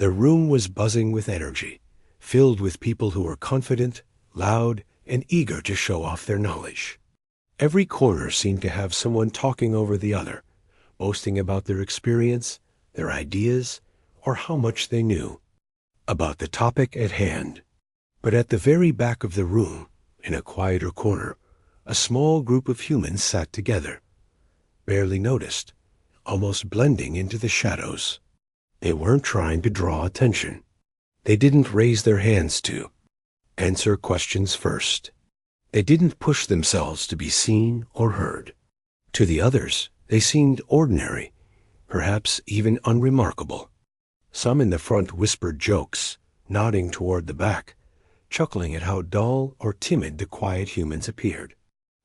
The room was buzzing with energy, filled with people who were confident, loud, and eager to show off their knowledge. Every corner seemed to have someone talking over the other, boasting about their experience, their ideas, or how much they knew about the topic at hand. But at the very back of the room, in a quieter corner, a small group of humans sat together, barely noticed, almost blending into the shadows. They weren't trying to draw attention. They didn't raise their hands to answer questions first. They didn't push themselves to be seen or heard. To the others, they seemed ordinary, perhaps even unremarkable. Some in the front whispered jokes, nodding toward the back, chuckling at how dull or timid the quiet humans appeared.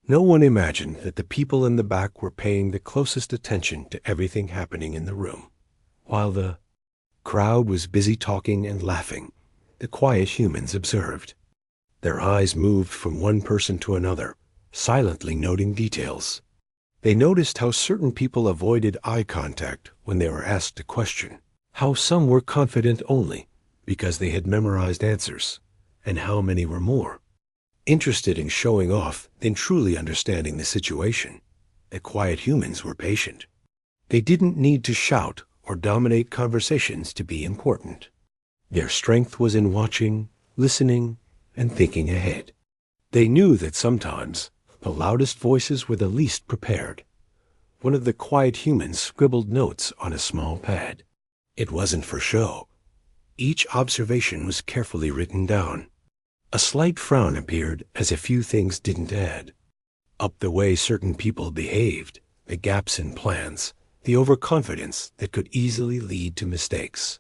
No one imagined that the people in the back were paying the closest attention to everything happening in the room. While the crowd was busy talking and laughing, the quiet humans observed. Their eyes moved from one person to another, silently noting details. They noticed how certain people avoided eye contact when they were asked a question, how some were confident only because they had memorized answers, and how many were more interested in showing off than truly understanding the situation. The quiet humans were patient. They didn't need to shout or dominate conversations to be important. Their strength was in watching, listening, and thinking ahead. They knew that sometimes the loudest voices were the least prepared. One of the quiet humans scribbled notes on a small pad. It wasn't for show. Each observation was carefully written down. A slight frown appeared as a few things didn't add up: the way certain people behaved, the gaps in plans, the overconfidence that could easily lead to mistakes.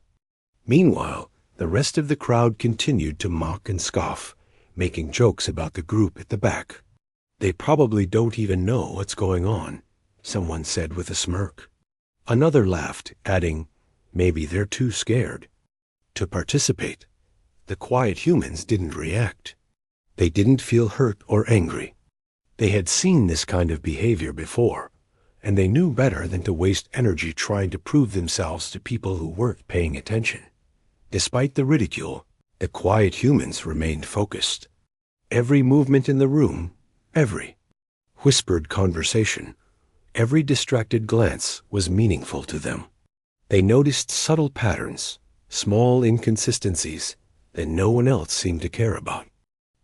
Meanwhile, the rest of the crowd continued to mock and scoff, making jokes about the group at the back. "They probably don't even know what's going on," someone said with a smirk. Another laughed, adding, "Maybe they're too scared to participate." The quiet humans didn't react. They didn't feel hurt or angry. They had seen this kind of behavior before, and they knew better than to waste energy trying to prove themselves to people who weren't paying attention. Despite the ridicule, the quiet humans remained focused. Every movement in the room, every whispered conversation, every distracted glance was meaningful to them. They noticed subtle patterns, small inconsistencies that no one else seemed to care about.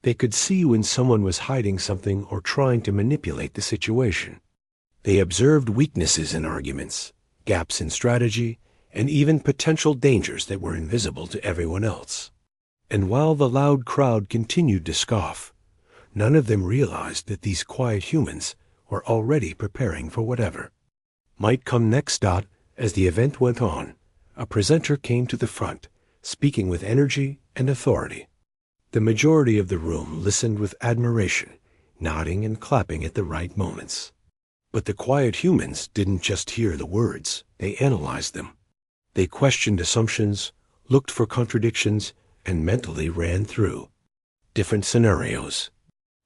They could see when someone was hiding something or trying to manipulate the situation. They observed weaknesses in arguments, gaps in strategy, and even potential dangers that were invisible to everyone else. And while the loud crowd continued to scoff, none of them realized that these quiet humans were already preparing for whatever might come next. As the event went on, a presenter came to the front, speaking with energy and authority. The majority of the room listened with admiration, nodding and clapping at the right moments. But the quiet humans didn't just hear the words, they analyzed them. They questioned assumptions, looked for contradictions, and mentally ran through different scenarios.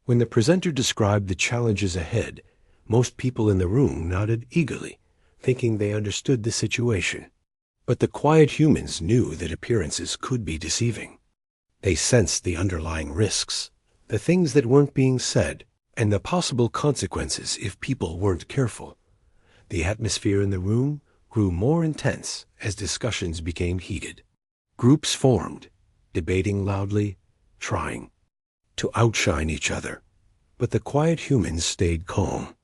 When the presenter described the challenges ahead, most people in the room nodded eagerly, thinking they understood the situation. But the quiet humans knew that appearances could be deceiving. They sensed the underlying risks, the things that weren't being said, and the possible consequences if people weren't careful. The atmosphere in the room grew more intense as discussions became heated. Groups formed, debating loudly, trying to outshine each other. But the quiet humans stayed calm.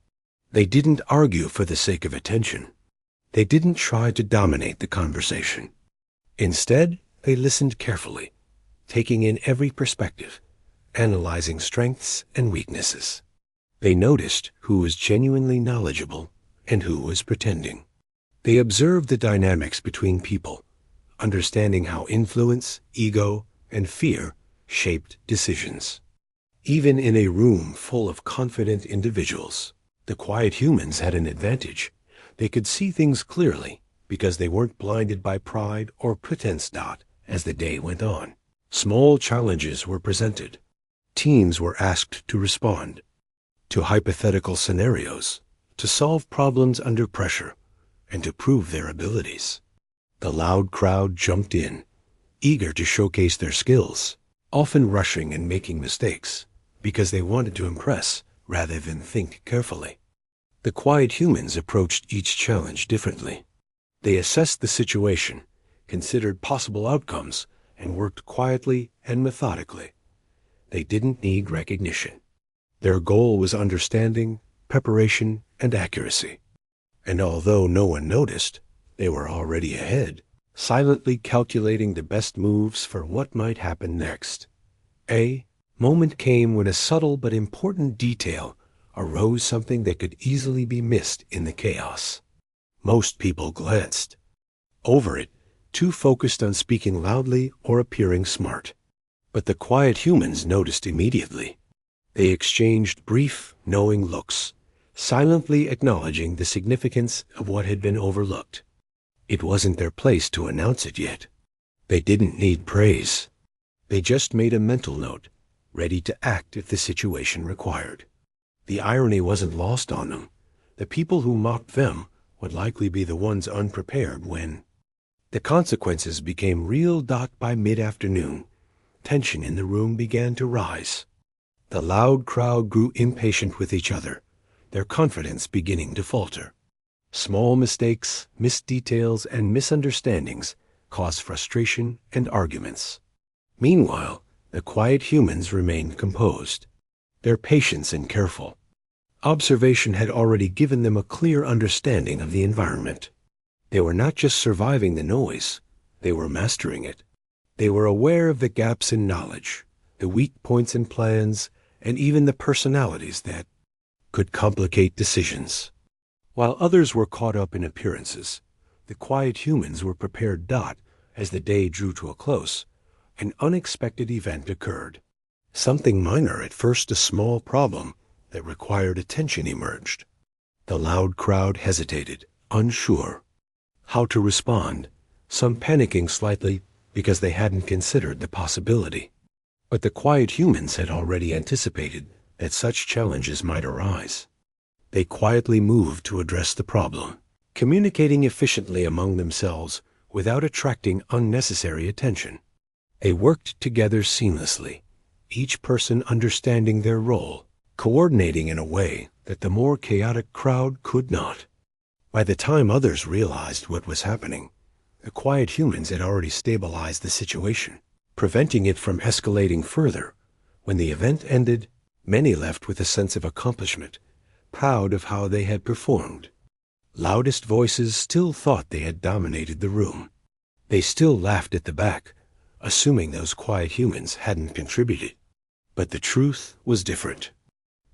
They didn't argue for the sake of attention. They didn't try to dominate the conversation. Instead, they listened carefully, taking in every perspective, analyzing strengths and weaknesses. They noticed who was genuinely knowledgeable and who was pretending. They observed the dynamics between people, understanding how influence, ego, and fear shaped decisions. Even in a room full of confident individuals, the quiet humans had an advantage. They could see things clearly because they weren't blinded by pride or pretense. As the day went on, small challenges were presented. Teams were asked to respond to hypothetical scenarios, to solve problems under pressure, and to prove their abilities. The loud crowd jumped in, eager to showcase their skills, often rushing and making mistakes, because they wanted to impress rather than think carefully. The quiet humans approached each challenge differently. They assessed the situation, considered possible outcomes, and worked quietly and methodically. They didn't need recognition. Their goal was understanding, preparation, and accuracy. And although no one noticed, they were already ahead, silently calculating the best moves for what might happen next. A moment came when a subtle but important detail arose, something that could easily be missed in the chaos. Most people glanced over it, too focused on speaking loudly or appearing smart. But the quiet humans noticed immediately. They exchanged brief, knowing looks, silently acknowledging the significance of what had been overlooked. It wasn't their place to announce it yet. They didn't need praise. They just made a mental note, ready to act if the situation required. The irony wasn't lost on them. The people who mocked them would likely be the ones unprepared when the consequences became real. By mid-afternoon, tension in the room began to rise. The loud crowd grew impatient with each other, their confidence beginning to falter. Small mistakes, missed details, and misunderstandings caused frustration and arguments. Meanwhile, the quiet humans remained composed. Their patience and careful observation had already given them a clear understanding of the environment. They were not just surviving the noise, they were mastering it. They were aware of the gaps in knowledge, the weak points in plans, and even the personalities that could complicate decisions. While others were caught up in appearances, the quiet humans were prepared. As the day drew to a close, an unexpected event occurred. Something minor at first, a small problem that required attention, emerged. The loud crowd hesitated, unsure how to respond, some panicking slightly because they hadn't considered the possibility. But the quiet humans had already anticipated that such challenges might arise. They quietly moved to address the problem, communicating efficiently among themselves without attracting unnecessary attention. They worked together seamlessly, each person understanding their role, coordinating in a way that the more chaotic crowd could not. By the time others realized what was happening, the quiet humans had already stabilized the situation, preventing it from escalating further. When the event ended, many left with a sense of accomplishment, proud of how they had performed. Loudest voices still thought they had dominated the room. They still laughed at the back, assuming those quiet humans hadn't contributed. But the truth was different.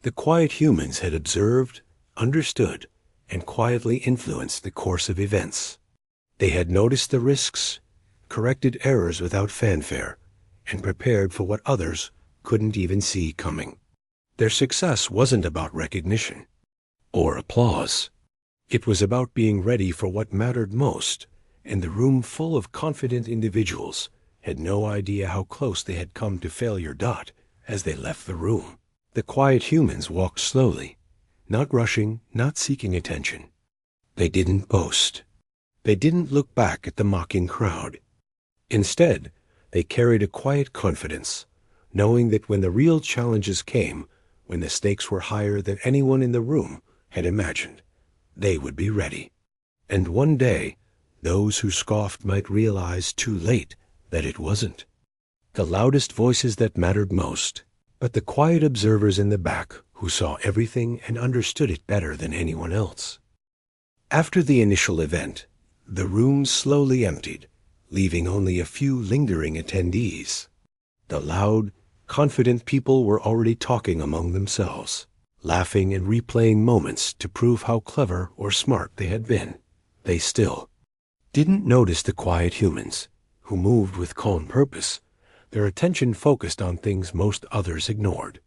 The quiet humans had observed, understood, and quietly influenced the course of events. They had noticed the risks, corrected errors without fanfare, and prepared for what others couldn't even see coming. Their success wasn't about recognition or applause. It was about being ready for what mattered most, and the room full of confident individuals had no idea how close they had come to failure. As they left the room, the quiet humans walked slowly, not rushing, not seeking attention. They didn't boast. They didn't look back at the mocking crowd. Instead, they carried a quiet confidence, knowing that when the real challenges came, when the stakes were higher than anyone in the room had imagined, they would be ready. And one day, those who scoffed might realize too late that it wasn't the loudest voices that mattered most, but the quiet observers in the back who saw everything and understood it better than anyone else. After the initial event, the room slowly emptied, leaving only a few lingering attendees. The loud, confident people were already talking among themselves, laughing and replaying moments to prove how clever or smart they had been. They still didn't notice the quiet humans, who moved with calm purpose, their attention focused on things most others ignored.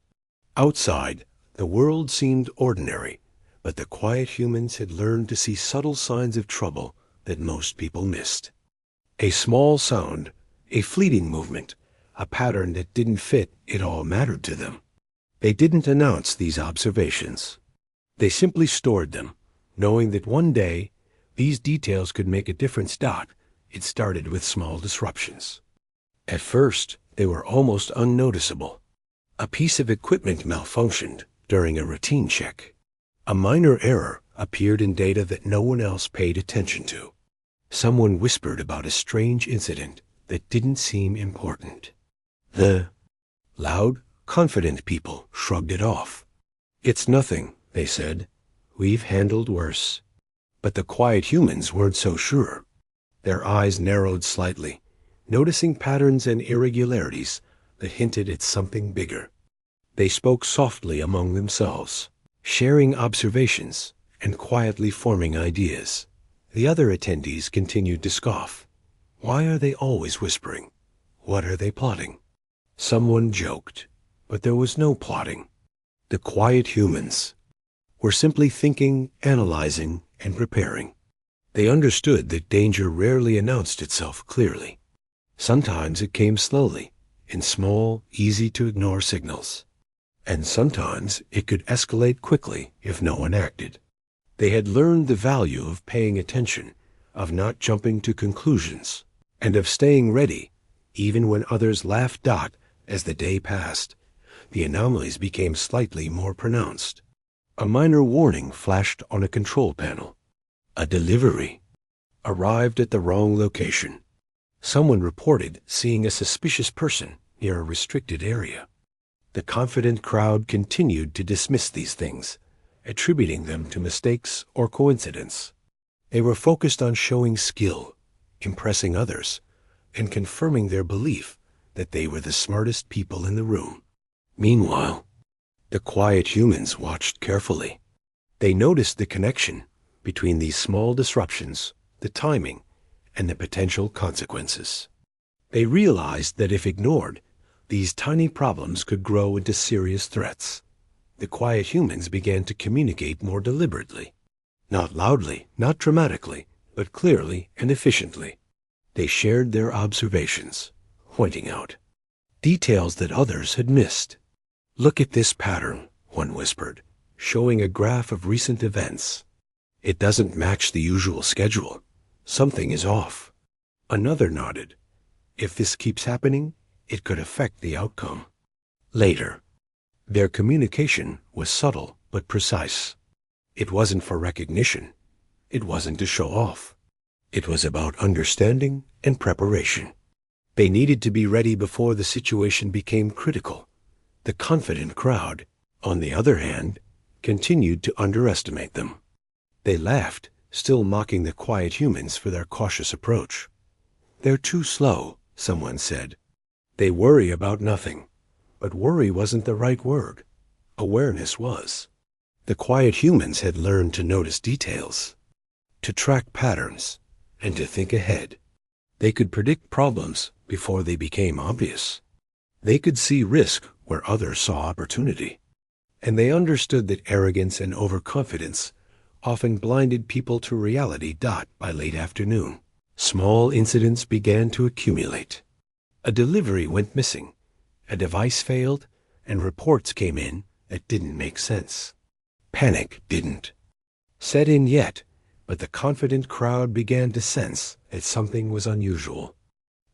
Outside, the world seemed ordinary, but the quiet humans had learned to see subtle signs of trouble that most people missed. A small sound, a fleeting movement, a pattern that didn't fit, it all mattered to them. They didn't announce these observations. They simply stored them, knowing that one day these details could make a difference. It started with small disruptions. At first, they were almost unnoticeable. A piece of equipment malfunctioned during a routine check. A minor error appeared in data that no one else paid attention to. Someone whispered about a strange incident that didn't seem important. The loud, confident people shrugged it off. "It's nothing," they said. "We've handled worse." But the quiet humans weren't so sure. Their eyes narrowed slightly, noticing patterns and irregularities that hinted at something bigger. They spoke softly among themselves, sharing observations and quietly forming ideas. The other attendees continued to scoff. Why are they always whispering? What are they plotting? Someone joked, but there was no plotting. The quiet humans were simply thinking, analyzing, and preparing. They understood that danger rarely announced itself clearly. Sometimes it came slowly, in small, easy-to-ignore signals. And sometimes it could escalate quickly if no one acted. They had learned the value of paying attention, of not jumping to conclusions, and of staying ready, even when others laughed. As the day passed, the anomalies became slightly more pronounced. A minor warning flashed on a control panel. A delivery arrived at the wrong location. Someone reported seeing a suspicious person near a restricted area. The confident crowd continued to dismiss these things, attributing them to mistakes or coincidence. They were focused on showing skill, impressing others, and confirming their belief that they were the smartest people in the room. Meanwhile, the quiet humans watched carefully. They noticed the connection between these small disruptions, the timing, and the potential consequences. They realized that if ignored, these tiny problems could grow into serious threats. The quiet humans began to communicate more deliberately. Not loudly, not dramatically, but clearly and efficiently. They shared their observations, pointing out details that others had missed. "Look at this pattern," one whispered, showing a graph of recent events. "It doesn't match the usual schedule. Something is off." Another nodded. "If this keeps happening, it could affect the outcome." Later, their communication was subtle but precise. It wasn't for recognition. It wasn't to show off. It was about understanding and preparation. They needed to be ready before the situation became critical. The confident crowd, on the other hand, continued to underestimate them. They laughed, still mocking the quiet humans for their cautious approach. "They're too slow," someone said. "They worry about nothing." But worry wasn't the right word. Awareness was. The quiet humans had learned to notice details, to track patterns, and to think ahead. They could predict problems before they became obvious. They could see risk where others saw opportunity. And they understood that arrogance and overconfidence often blinded people to reality. By late afternoon, small incidents began to accumulate. A delivery went missing, a device failed, and reports came in that didn't make sense. Panic didn't set in yet, but the confident crowd began to sense that something was unusual.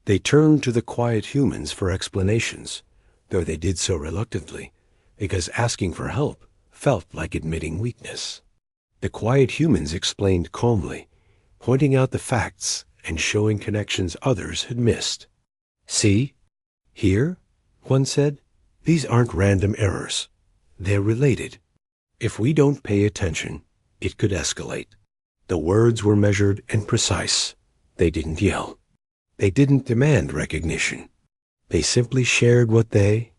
They turned to the quiet humans for explanations, though they did so reluctantly, because asking for help felt like admitting weakness. The quiet humans explained calmly, pointing out the facts and showing connections others had missed. "See? Here?" one said. "These aren't random errors. They're related. If we don't pay attention, it could escalate." The words were measured and precise. They didn't yell. They didn't demand recognition. They simply shared what they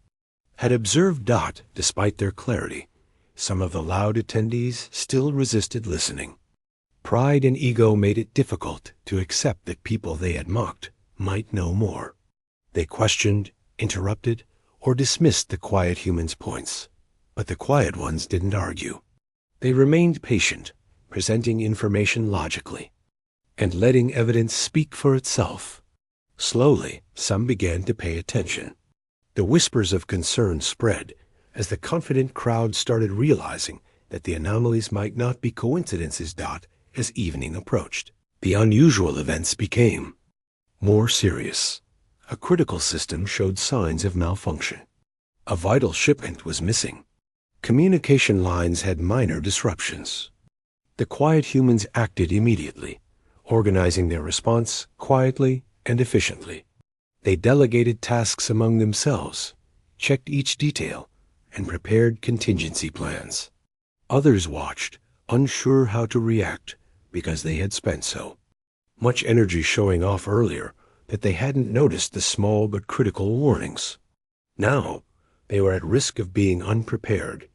had observed. Despite their clarity, some of the loud attendees still resisted listening. Pride and ego made it difficult to accept that people they had mocked might know more. They questioned, interrupted, or dismissed the quiet humans' points. But the quiet ones didn't argue. They remained patient, presenting information logically, and letting evidence speak for itself. Slowly, some began to pay attention. The whispers of concern spread as the confident crowd started realizing that the anomalies might not be coincidences. As evening approached, the unusual events became more serious. a critical system showed signs of malfunction. A vital shipment was missing. Communication lines had minor disruptions. The quiet humans acted immediately, organizing their response quietly and efficiently. They delegated tasks among themselves, checked each detail, and prepared contingency plans. Others watched, unsure how to react, because they had spent so much energy showing off earlier that they hadn't noticed the small but critical warnings. Now, they were at risk of being unprepared.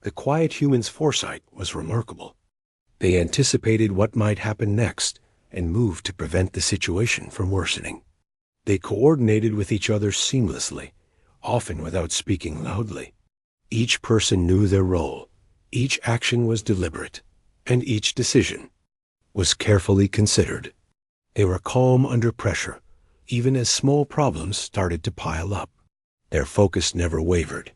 The quiet human's foresight was remarkable. They anticipated what might happen next and moved to prevent the situation from worsening. They coordinated with each other seamlessly, often without speaking loudly. Each person knew their role, each action was deliberate, and each decision was carefully considered. They were calm under pressure, even as small problems started to pile up. Their focus never wavered.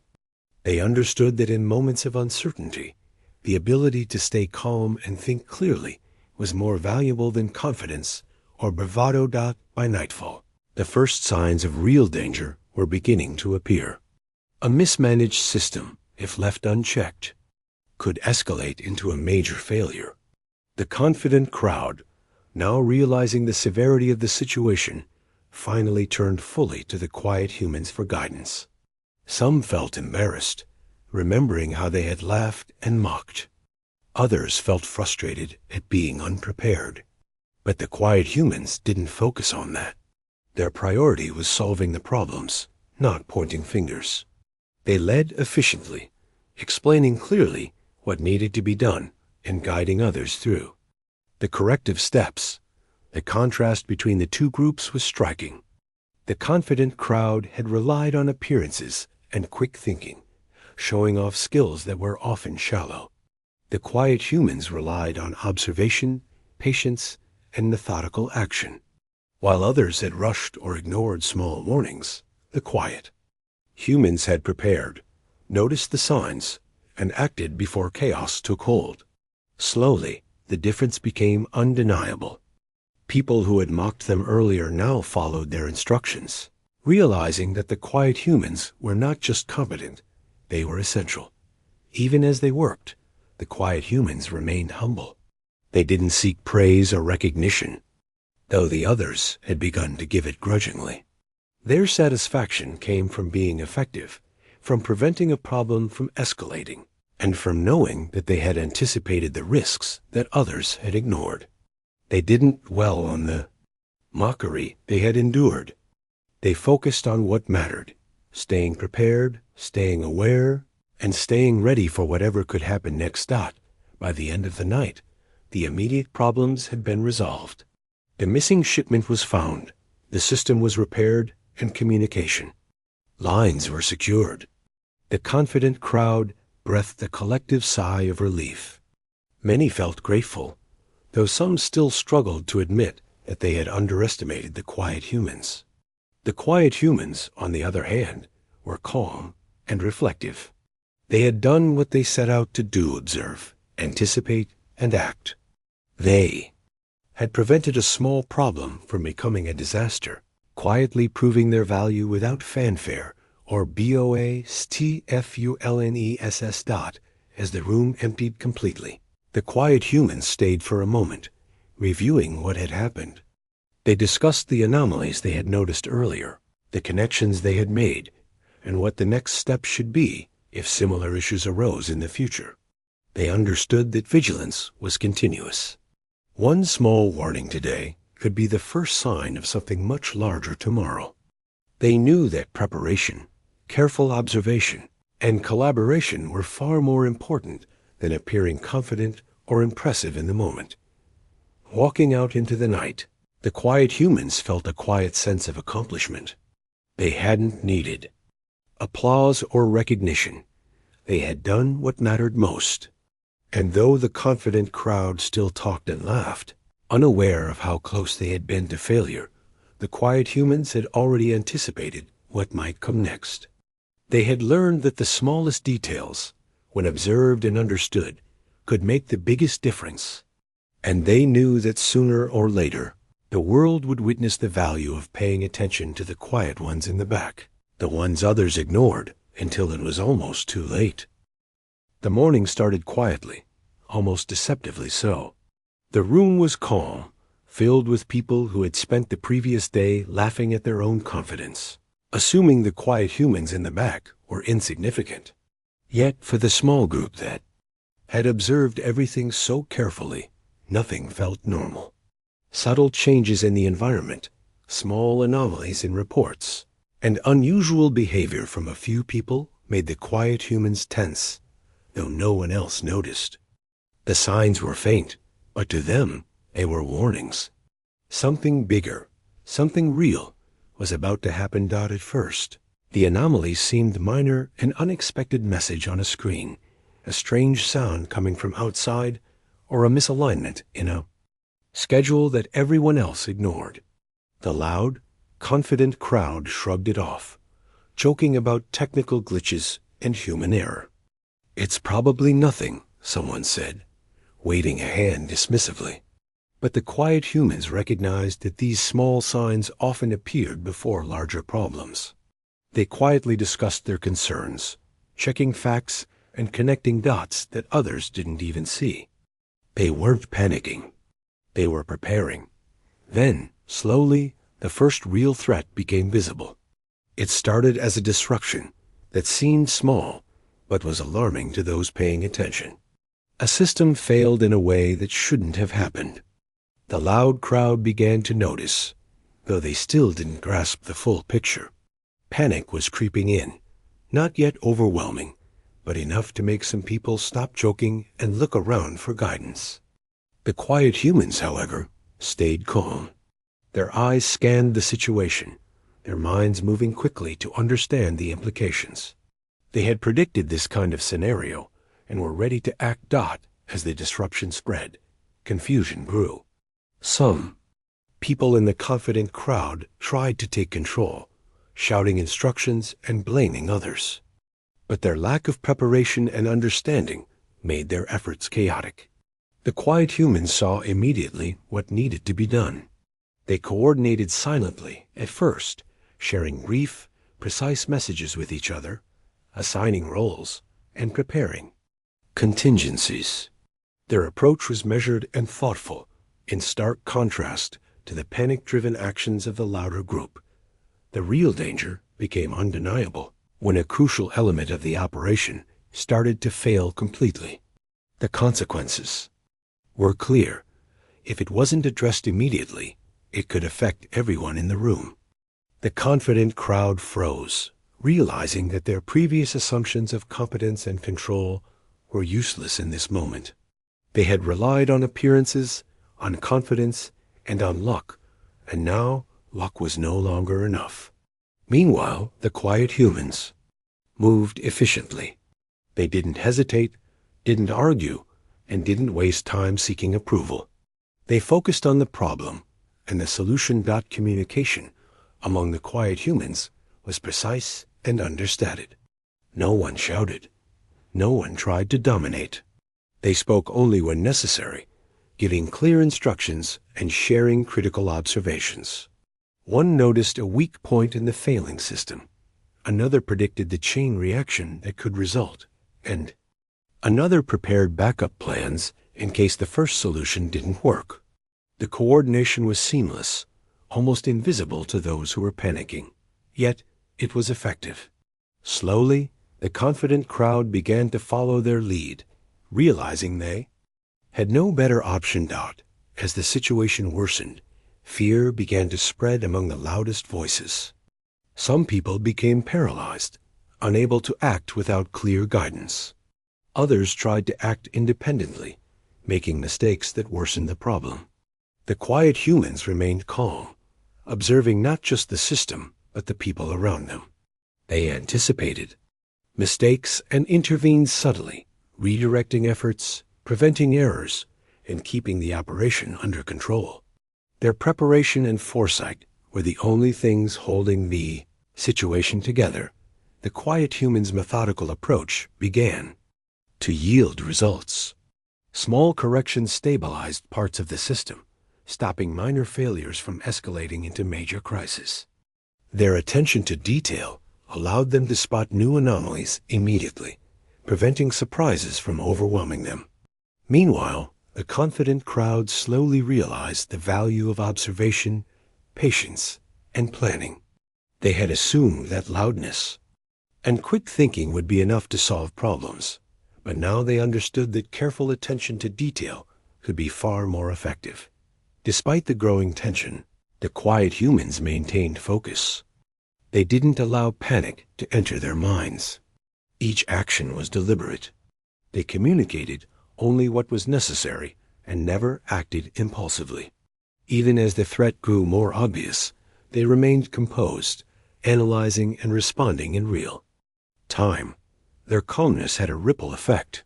They understood that in moments of uncertainty, the ability to stay calm and think clearly was more valuable than confidence or bravado. By nightfall, the first signs of real danger were beginning to appear. A mismanaged system, if left unchecked, could escalate into a major failure. The confident crowd, now realizing the severity of the situation, finally turned fully to the quiet humans for guidance. Some felt embarrassed, remembering how they had laughed and mocked. Others felt frustrated at being unprepared. But the quiet humans didn't focus on that. Their priority was solving the problems, not pointing fingers. They led efficiently, explaining clearly what needed to be done and guiding others through the corrective steps. The contrast between the two groups was striking. The confident crowd had relied on appearances and quick thinking, showing off skills that were often shallow. The quiet humans relied on observation, patience, and methodical action. While others had rushed or ignored small warnings, the quiet humans had prepared, noticed the signs, and acted before chaos took hold. Slowly, the difference became undeniable. People who had mocked them earlier now followed their instructions, realizing that the quiet humans were not just competent, they were essential. Even as they worked, the quiet humans remained humble. They didn't seek praise or recognition, though the others had begun to give it grudgingly. Their satisfaction came from being effective, from preventing a problem from escalating, and from knowing that they had anticipated the risks that others had ignored. They didn't dwell on the mockery they had endured. They focused on what mattered, staying prepared, staying aware, and staying ready for whatever could happen next. By the end of the night, the immediate problems had been resolved. The missing shipment was found, the system was repaired, and communication lines were secured. The confident crowd breathed a collective sigh of relief. Many felt grateful, though some still struggled to admit that they had underestimated the quiet humans. The quiet humans, on the other hand, were calm and reflective. They had done what they set out to do: observe, anticipate, and act. They had prevented a small problem from becoming a disaster, quietly proving their value without fanfare or BOASTFULNESS. As the room emptied completely, the quiet humans stayed for a moment, reviewing what had happened. They discussed the anomalies they had noticed earlier, the connections they had made, and what the next step should be if similar issues arose in the future. They understood that vigilance was continuous. One small warning today could be the first sign of something much larger tomorrow. They knew that preparation, careful observation, and collaboration were far more important than appearing confident or impressive in the moment. Walking out into the night, the quiet humans felt a quiet sense of accomplishment. They hadn't needed applause or recognition. They had done what mattered most. And though the confident crowd still talked and laughed, unaware of how close they had been to failure, the quiet humans had already anticipated what might come next. They had learned that the smallest details, when observed and understood, could make the biggest difference. And they knew that sooner or later, The world would witness the value of paying attention to the quiet ones in the back, the ones others ignored until it was almost too late. The morning started quietly, almost deceptively so. The room was calm, filled with people who had spent the previous day laughing at their own confidence, assuming the quiet humans in the back were insignificant. Yet for the small group that had observed everything so carefully, nothing felt normal. Subtle changes in the environment, small anomalies in reports, and unusual behavior from a few people made the quiet humans tense, though no one else noticed. The signs were faint, but to them they were warnings. Something bigger, something real, was about to happen. At first, the anomalies seemed minor, an unexpected message on a screen, a strange sound coming from outside, or a misalignment in a schedule that everyone else ignored. The loud, confident crowd shrugged it off, joking about technical glitches and human error. "It's probably nothing," someone said, waving a hand dismissively. But the quiet humans recognized that these small signs often appeared before larger problems. They quietly discussed their concerns, checking facts and connecting dots that others didn't even see. They weren't panicking. They were preparing. Then, slowly, the first real threat became visible. It started as a disruption that seemed small, but was alarming to those paying attention. A system failed in a way that shouldn't have happened. The loud crowd began to notice, though they still didn't grasp the full picture. Panic was creeping in, not yet overwhelming, but enough to make some people stop joking and look around for guidance. The quiet humans, however, stayed calm. Their eyes scanned the situation, their minds moving quickly to understand the implications. They had predicted this kind of scenario and were ready to act. As the disruption spread, confusion grew. Some people in the confident crowd tried to take control, shouting instructions and blaming others. But their lack of preparation and understanding made their efforts chaotic. The quiet humans saw immediately what needed to be done. They coordinated silently at first, sharing brief, precise messages with each other, assigning roles, and preparing contingencies. Their approach was measured and thoughtful, in stark contrast to the panic-driven actions of the louder group. The real danger became undeniable when a crucial element of the operation started to fail completely. The consequences were clear. If it wasn't addressed immediately, it could affect everyone in the room. The confident crowd froze, realizing that their previous assumptions of competence and control were useless in this moment. They had relied on appearances, on confidence, and on luck, and now luck was no longer enough. Meanwhile, the quiet humans moved efficiently. They didn't hesitate, didn't argue, and didn't waste time seeking approval. They focused on the problem, and the solution. Communication among the quiet humans was precise and understated. No one shouted. No one tried to dominate. They spoke only when necessary, giving clear instructions and sharing critical observations. One noticed a weak point in the failing system. Another predicted the chain reaction that could result, and another prepared backup plans in case the first solution didn't work. The coordination was seamless, almost invisible to those who were panicking. Yet it was effective. Slowly, the confident crowd began to follow their lead, realizing they had no better option. As the situation worsened, fear began to spread among the loudest voices. Some people became paralyzed, unable to act without clear guidance. Others tried to act independently, making mistakes that worsened the problem. The quiet humans remained calm, observing not just the system, but the people around them. They anticipated mistakes and intervened subtly, redirecting efforts, preventing errors, and keeping the operation under control. Their preparation and foresight were the only things holding the situation together. The quiet humans' methodical approach began to yield results. Small corrections stabilized parts of the system, stopping minor failures from escalating into major crises. Their attention to detail allowed them to spot new anomalies immediately, preventing surprises from overwhelming them. Meanwhile, the confident crowd slowly realized the value of observation, patience, and planning. They had assumed that loudness and quick thinking would be enough to solve problems, but now they understood that careful attention to detail could be far more effective. Despite the growing tension, the quiet humans maintained focus. They didn't allow panic to enter their minds. Each action was deliberate. They communicated only what was necessary and never acted impulsively. Even as the threat grew more obvious, they remained composed, analyzing and responding in real time. Their calmness had a ripple effect.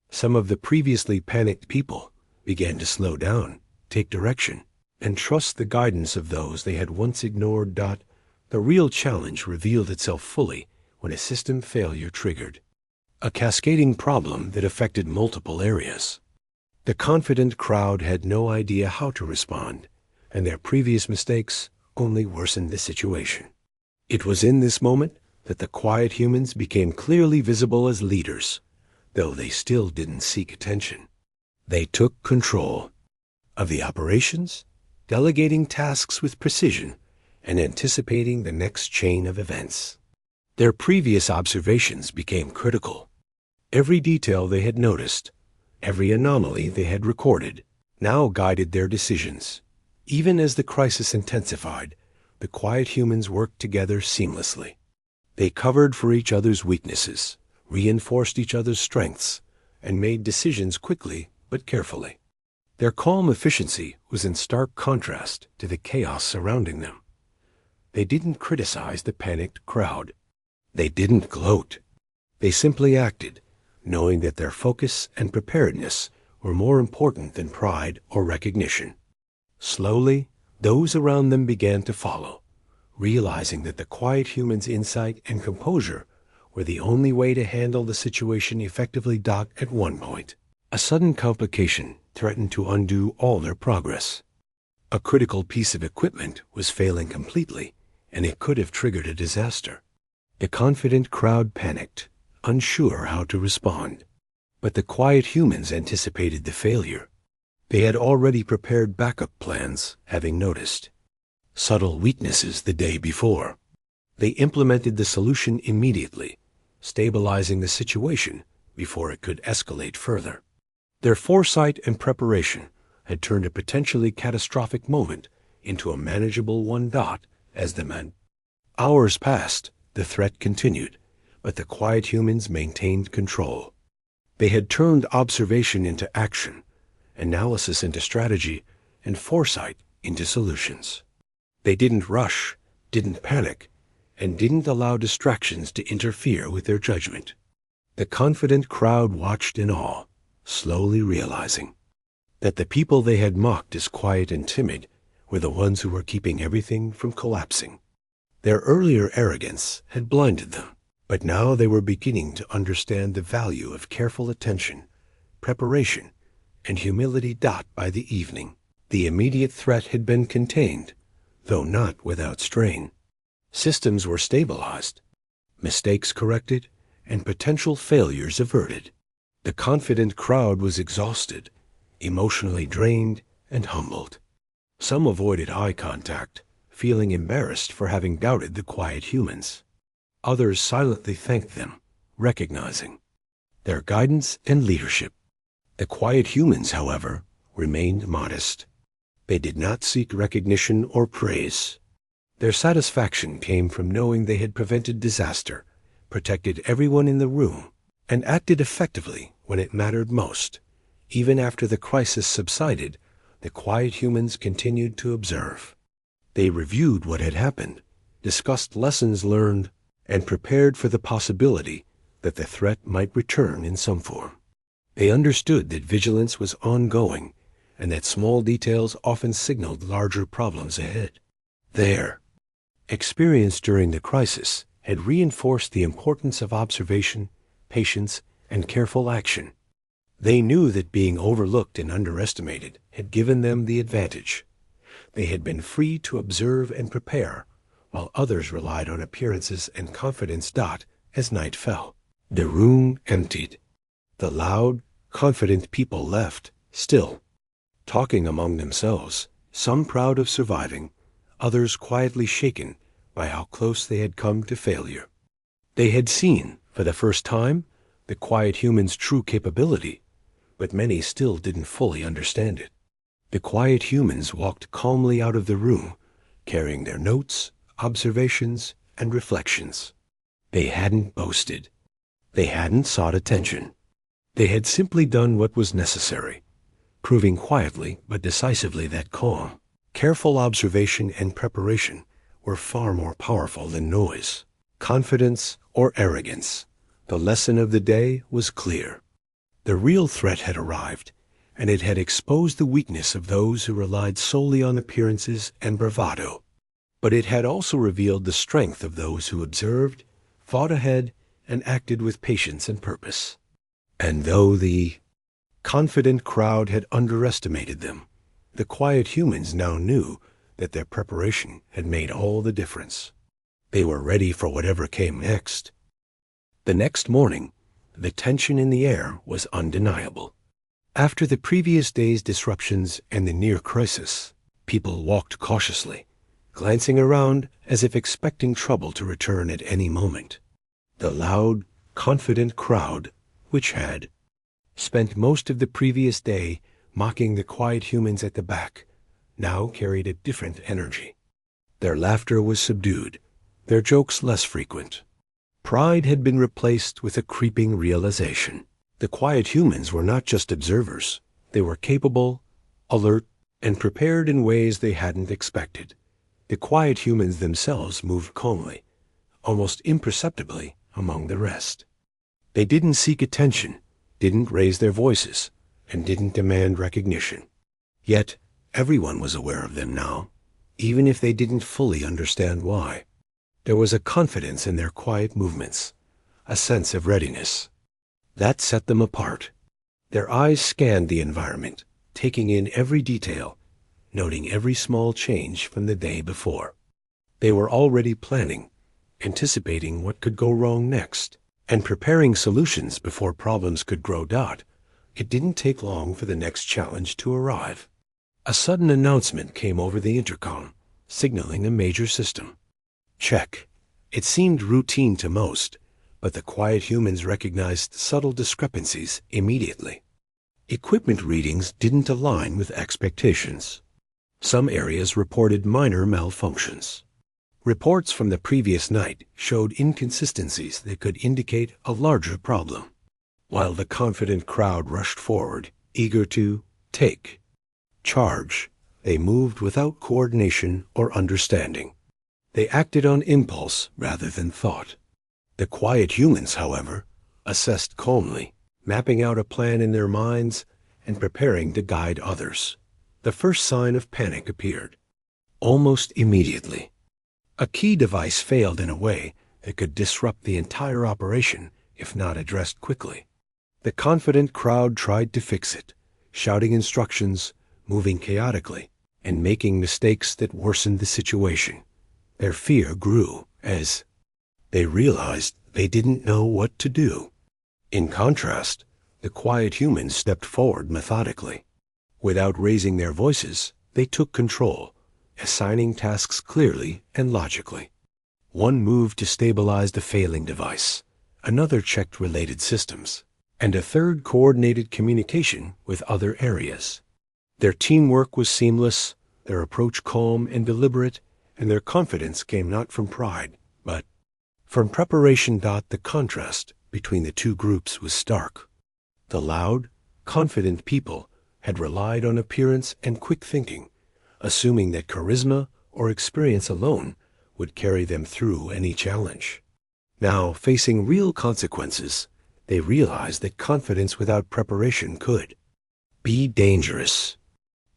Some of the previously panicked people began to slow down, take direction, and trust the guidance of those they had once ignored. The real challenge revealed itself fully when a system failure triggered a cascading problem that affected multiple areas. The confident crowd had no idea how to respond, and their previous mistakes only worsened the situation. It was in this moment that the quiet humans became clearly visible as leaders, though they still didn't seek attention. They took control of the operations, delegating tasks with precision and anticipating the next chain of events. Their previous observations became critical. Every detail they had noticed, every anomaly they had recorded, now guided their decisions. Even as the crisis intensified, the quiet humans worked together seamlessly. They covered for each other's weaknesses, reinforced each other's strengths, and made decisions quickly but carefully. Their calm efficiency was in stark contrast to the chaos surrounding them. They didn't criticize the panicked crowd. They didn't gloat. They simply acted, knowing that their focus and preparedness were more important than pride or recognition. Slowly, those around them began to follow, realizing that the quiet human's insight and composure were the only way to handle the situation effectively. At one point, a sudden complication threatened to undo all their progress. A critical piece of equipment was failing completely, and it could have triggered a disaster. The confident crowd panicked, unsure how to respond. But the quiet humans anticipated the failure. They had already prepared backup plans, having noticed subtle weaknesses the day before. They implemented the solution immediately, stabilizing the situation before it could escalate further. Their foresight and preparation had turned a potentially catastrophic moment into a manageable one. As the hours passed, the threat continued, but the quiet humans maintained control. They had turned observation into action, analysis into strategy, and foresight into solutions. They didn't rush, didn't panic, and didn't allow distractions to interfere with their judgment. The confident crowd watched in awe, slowly realizing that the people they had mocked as quiet and timid were the ones who were keeping everything from collapsing. Their earlier arrogance had blinded them, but now they were beginning to understand the value of careful attention, preparation, and humility. By the evening, the immediate threat had been contained, though not without strain. Systems were stabilized, mistakes corrected, and potential failures averted. The confident crowd was exhausted, emotionally drained, and humbled. Some avoided eye contact, feeling embarrassed for having doubted the quiet humans. Others silently thanked them, recognizing their guidance and leadership. The quiet humans, however, remained modest. They did not seek recognition or praise. Their satisfaction came from knowing they had prevented disaster, protected everyone in the room, and acted effectively when it mattered most. Even after the crisis subsided, the quiet humans continued to observe. They reviewed what had happened, discussed lessons learned, and prepared for the possibility that the threat might return in some form. They understood that vigilance was ongoing and that small details often signaled larger problems ahead. Their experience during the crisis had reinforced the importance of observation, patience, and careful action. They knew that being overlooked and underestimated had given them the advantage, They had been free to observe and prepare, while others relied on appearances and confidence. As night fell, the room emptied. The loud, confident people left, still, talking among themselves, some proud of surviving, others quietly shaken by how close they had come to failure. They had seen, for the first time, the quiet human's true capability, but many still didn't fully understand it. The quiet humans walked calmly out of the room, carrying their notes, observations, and reflections. They hadn't boasted. They hadn't sought attention. They had simply done what was necessary, proving quietly but decisively that calm, careful observation and preparation were far more powerful than noise, confidence, or arrogance. The lesson of the day was clear. The real threat had arrived, and it had exposed the weakness of those who relied solely on appearances and bravado. But it had also revealed the strength of those who observed, fought ahead, and acted with patience and purpose. And though the confident crowd had underestimated them, the quiet humans now knew that their preparation had made all the difference. They were ready for whatever came next. The next morning, the tension in the air was undeniable. After the previous day's disruptions and the near crisis, people walked cautiously, glancing around as if expecting trouble to return at any moment. The loud, confident crowd, which had spent most of the previous day mocking the quiet humans at the back, now carried a different energy. Their laughter was subdued, their jokes less frequent. Pride had been replaced with a creeping realization. The quiet humans were not just observers. They were capable, alert, and prepared in ways they hadn't expected. The quiet humans themselves moved calmly, almost imperceptibly, among the rest. They didn't seek attention, didn't raise their voices, and didn't demand recognition. Yet, everyone was aware of them now, even if they didn't fully understand why. There was a confidence in their quiet movements, a sense of readiness. That set them apart. Their eyes scanned the environment, taking in every detail, noting every small change from the day before. They were already planning, anticipating what could go wrong next, and preparing solutions before problems could grow. It didn't take long for the next challenge to arrive. A sudden announcement came over the intercom, signaling a major system. Check. It seemed routine to most, but the quiet humans recognized subtle discrepancies immediately. Equipment readings didn't align with expectations. Some areas reported minor malfunctions. Reports from the previous night showed inconsistencies that could indicate a larger problem. While the confident crowd rushed forward, eager to take charge, they moved without coordination or understanding. They acted on impulse rather than thought. The quiet humans, however, assessed calmly, mapping out a plan in their minds and preparing to guide others. The first sign of panic appeared. Almost immediately, a key device failed in a way that could disrupt the entire operation if not addressed quickly. The confident crowd tried to fix it, shouting instructions, moving chaotically, and making mistakes that worsened the situation. Their fear grew as they realized they didn't know what to do. In contrast, the quiet humans stepped forward methodically. Without raising their voices, they took control, assigning tasks clearly and logically. One moved to stabilize the failing device, another checked related systems, and a third coordinated communication with other areas. Their teamwork was seamless, their approach calm and deliberate, and their confidence came not from pride, but from preparation. The contrast between the two groups was stark. The loud, confident people had relied on appearance and quick thinking, assuming that charisma or experience alone would carry them through any challenge. Now, facing real consequences, they realized that confidence without preparation could be dangerous.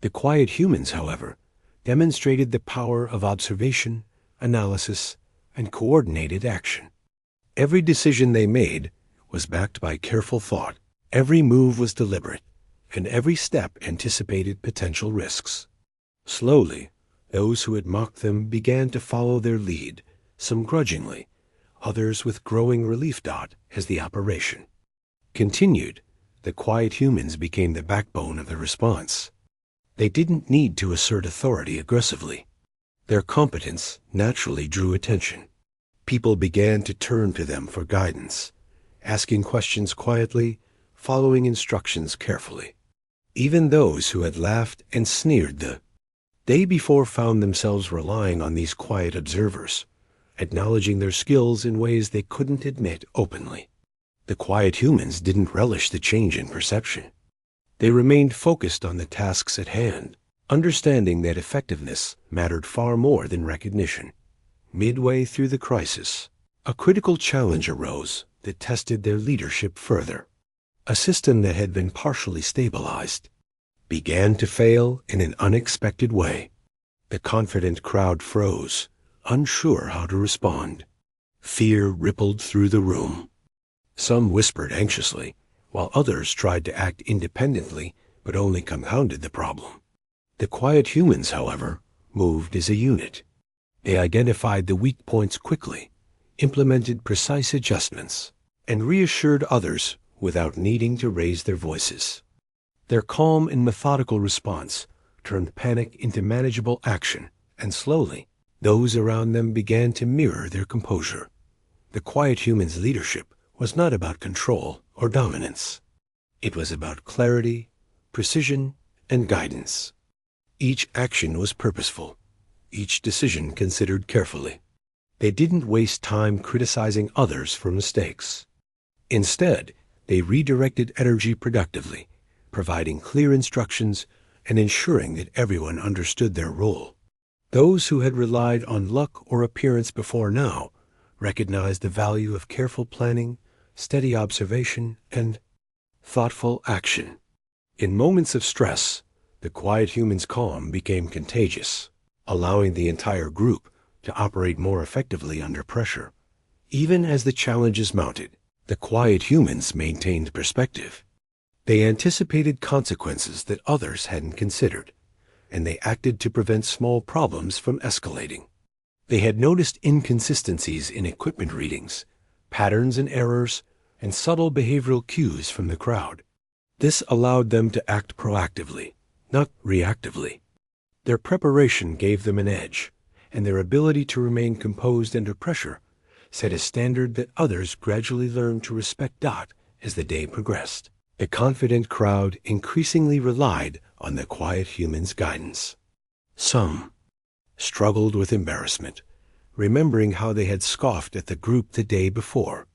The quiet humans, however, demonstrated the power of observation, analysis, and coordinated action. Every decision they made was backed by careful thought. Every move was deliberate, and every step anticipated potential risks. Slowly, Those who had mocked them began to follow their lead, some grudgingly, others with growing relief. As the operation continued, the quiet humans became the backbone of the response. They didn't need to assert authority aggressively. Their competence naturally drew attention. People began to turn to them for guidance, asking questions quietly, following instructions carefully. Even those who had laughed and sneered the day before found themselves relying on these quiet observers, acknowledging their skills in ways they couldn't admit openly. The quiet humans didn't relish the change in perception. They remained focused on the tasks at hand, understanding that effectiveness mattered far more than recognition. Midway through the crisis, a critical challenge arose that tested their leadership further. A system that had been partially stabilized began to fail in an unexpected way. The confident crowd froze, unsure how to respond. Fear rippled through the room. Some whispered anxiously, while others tried to act independently but only compounded the problem. The quiet humans, however, moved as a unit. They identified the weak points quickly, implemented precise adjustments, and reassured others without needing to raise their voices. Their calm and methodical response turned panic into manageable action, and slowly, those around them began to mirror their composure. The quiet humans' leadership was not about control or dominance. It was about clarity, precision, and guidance. Each action was purposeful, each decision considered carefully. They didn't waste time criticizing others for mistakes. Instead, they redirected energy productively, providing clear instructions and ensuring that everyone understood their role. Those who had relied on luck or appearance before now recognized the value of careful planning, steady observation, and thoughtful action. In moments of stress, the quiet human's calm became contagious, allowing the entire group to operate more effectively under pressure. Even as the challenges mounted, the quiet humans maintained perspective. They anticipated consequences that others hadn't considered, and they acted to prevent small problems from escalating. They had noticed inconsistencies in equipment readings, patterns and errors, and subtle behavioral cues from the crowd. This allowed them to act proactively, not reactively. Their preparation gave them an edge, and their ability to remain composed under pressure set a standard that others gradually learned to respect. As the day progressed, the confident crowd increasingly relied on the quiet human's guidance. Some struggled with embarrassment, remembering how they had scoffed at the group the day before.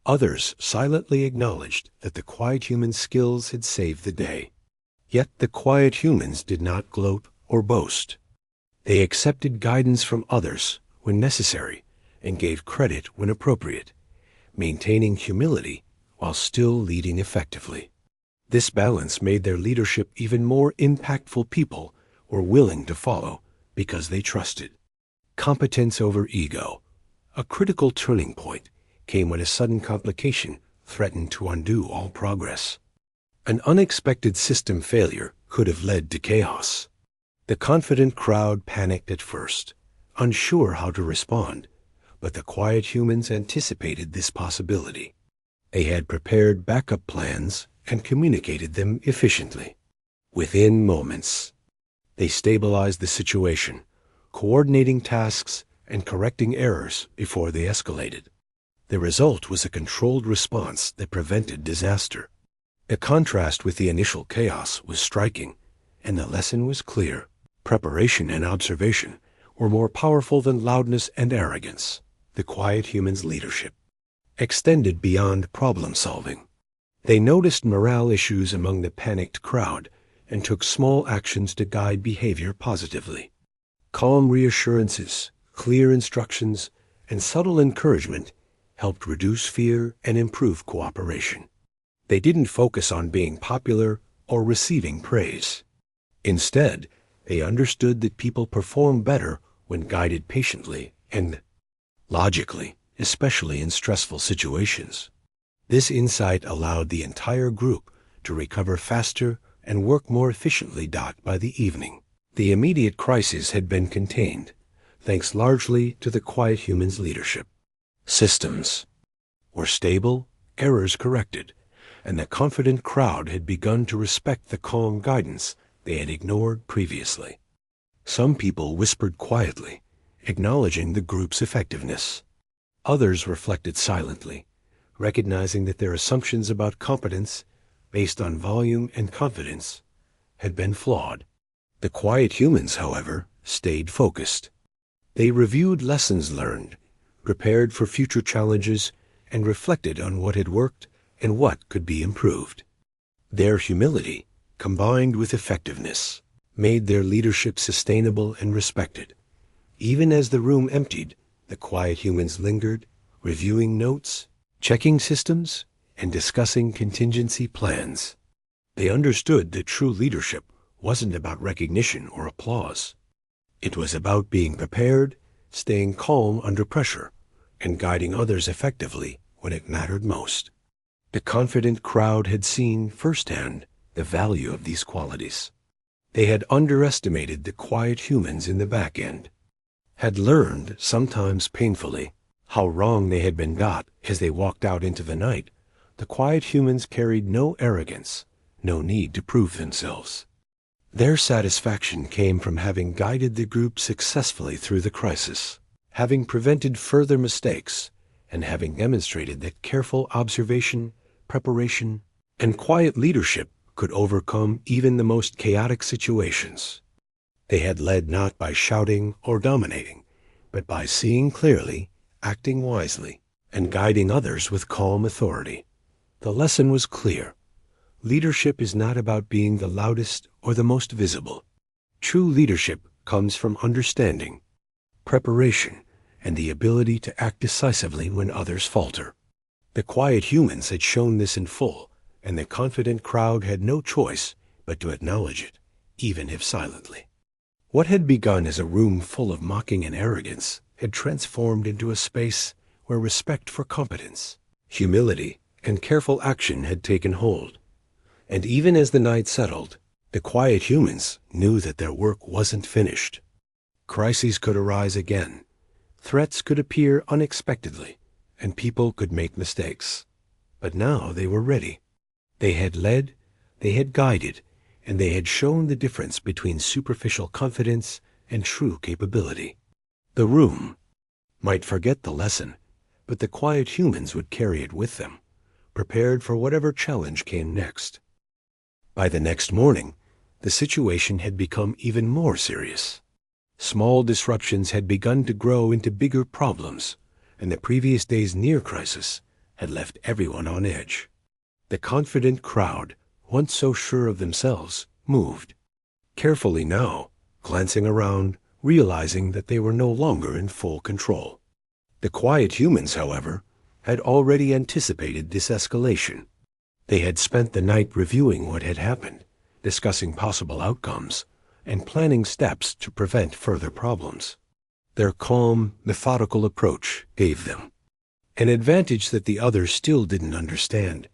Others silently acknowledged that the quiet human's skills had saved the day. Yet the quiet humans did not gloat or boast. They accepted guidance from others when necessary and gave credit when appropriate, maintaining humility while still leading effectively. This balance made their leadership even more impactful. People were willing to follow because they trusted. Competence over ego. A critical turning point came when a sudden complication threatened to undo all progress. An unexpected system failure could have led to chaos. The confident crowd panicked at first, unsure how to respond, but the quiet humans anticipated this possibility. They had prepared backup plans and communicated them efficiently. Within moments, they stabilized the situation, coordinating tasks and correcting errors before they escalated. The result was a controlled response that prevented disaster. The contrast with the initial chaos was striking, and the lesson was clear. Preparation and observation were more powerful than loudness and arrogance. The quiet human's leadership extended beyond problem solving. They noticed morale issues among the panicked crowd and took small actions to guide behavior positively. Calm reassurances, clear instructions, and subtle encouragement helped reduce fear and improve cooperation. They didn't focus on being popular or receiving praise. Instead, they understood that people perform better when guided patiently and logically, especially in stressful situations. This insight allowed the entire group to recover faster and work more efficiently. By the evening, The immediate crisis had been contained, thanks largely to the quiet humans' leadership. Systems were stable, errors corrected, and the confident crowd had begun to respect the calm guidance they had ignored previously. Some people whispered quietly, acknowledging the group's effectiveness. Others reflected silently, recognizing that their assumptions about competence, based on volume and confidence, had been flawed. The quiet humans, however, stayed focused. They reviewed lessons learned, prepared for future challenges, and reflected on what had worked and what could be improved. Their humility, combined with effectiveness, made their leadership sustainable and respected. Even as the room emptied, the quiet humans lingered, reviewing notes, checking systems, and discussing contingency plans. They understood that true leadership wasn't about recognition or applause. It was about being prepared, staying calm under pressure, and guiding others effectively when it mattered most. The confident crowd had seen firsthand the value of these qualities. They had underestimated the quiet humans in the back end, had learned, sometimes painfully, how wrong they had been got as they walked out into the night. The quiet humans carried no arrogance, no need to prove themselves. Their satisfaction came from having guided the group successfully through the crisis, having prevented further mistakes, and having demonstrated that careful observation, preparation, and quiet leadership could overcome even the most chaotic situations. They had led not by shouting or dominating, but by seeing clearly, acting wisely, and guiding others with calm authority. The lesson was clear. Leadership is not about being the loudest or the most visible. True leadership comes from understanding, preparation, and the ability to act decisively when others falter. The quiet humans had shown this in full, and the confident crowd had no choice but to acknowledge it, even if silently. What had begun as a room full of mocking and arrogance had transformed into a space where respect for competence, humility, and careful action had taken hold. And even as the night settled, the quiet humans knew that their work wasn't finished. Crises could arise again. Threats could appear unexpectedly, and people could make mistakes. But now they were ready. They had led, they had guided, and they had shown the difference between superficial confidence and true capability. The room might forget the lesson, but the quiet humans would carry it with them, prepared for whatever challenge came next. By the next morning, the situation had become even more serious. Small disruptions had begun to grow into bigger problems, and the previous day's near crisis had left everyone on edge. The confident crowd, once so sure of themselves, moved. Carefully now, glancing around, realizing that they were no longer in full control. The quiet humans, however, had already anticipated this escalation. They had spent the night reviewing what had happened, discussing possible outcomes, and planning steps to prevent further problems. Their calm, methodical approach gave them an advantage that the others still didn't understand.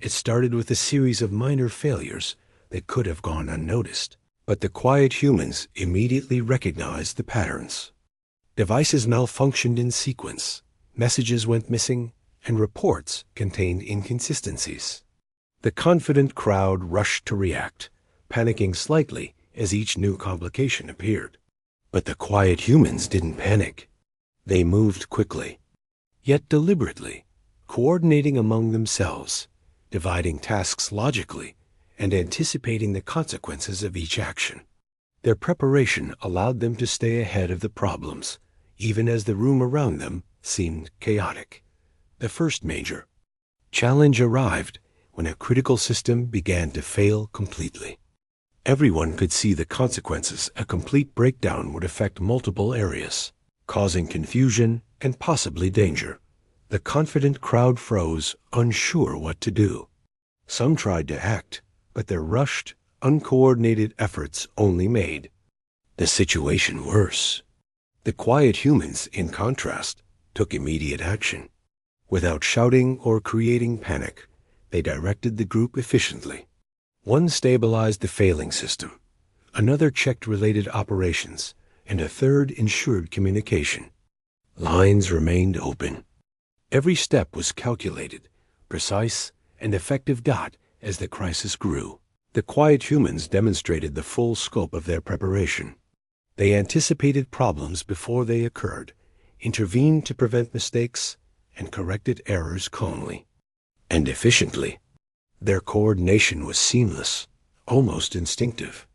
It started with a series of minor failures that could have gone unnoticed, but the quiet humans immediately recognized the patterns. Devices malfunctioned in sequence, messages went missing, and reports contained inconsistencies. The confident crowd rushed to react, panicking slightly as each new complication appeared. But the quiet humans didn't panic. They moved quickly, yet deliberately, coordinating among themselves, dividing tasks logically, and anticipating the consequences of each action. Their preparation allowed them to stay ahead of the problems, even as the room around them seemed chaotic. The first major challenge arrived when a critical system began to fail completely. Everyone could see the consequences. A complete breakdown would affect multiple areas, causing confusion and possibly danger. The confident crowd froze, unsure what to do. Some tried to act, but their rushed, uncoordinated efforts only made the situation worse. The quiet humans, in contrast, took immediate action. Without shouting or creating panic, they directed the group efficiently. One stabilized the failing system, Another checked related operations, and a third ensured communication. Lines remained open. Every step was calculated, precise, and effective. As the crisis grew, the quiet humans demonstrated the full scope of their preparation. They anticipated problems before they occurred, intervened to prevent mistakes, and corrected errors calmly and efficiently. Their coordination was seamless, almost instinctive.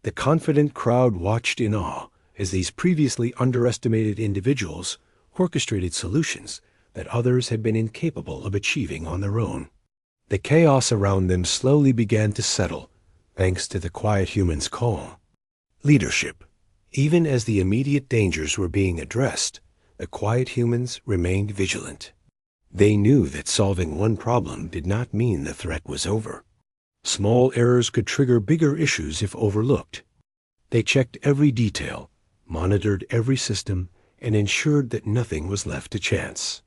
The confident crowd watched in awe as these previously underestimated individuals orchestrated solutions that others had been incapable of achieving on their own. The chaos around them slowly began to settle, thanks to the quiet humans' calm leadership. Even as the immediate dangers were being addressed, the quiet humans remained vigilant. They knew that solving one problem did not mean the threat was over. Small errors could trigger bigger issues if overlooked. They checked every detail, monitored every system, and ensured that nothing was left to chance.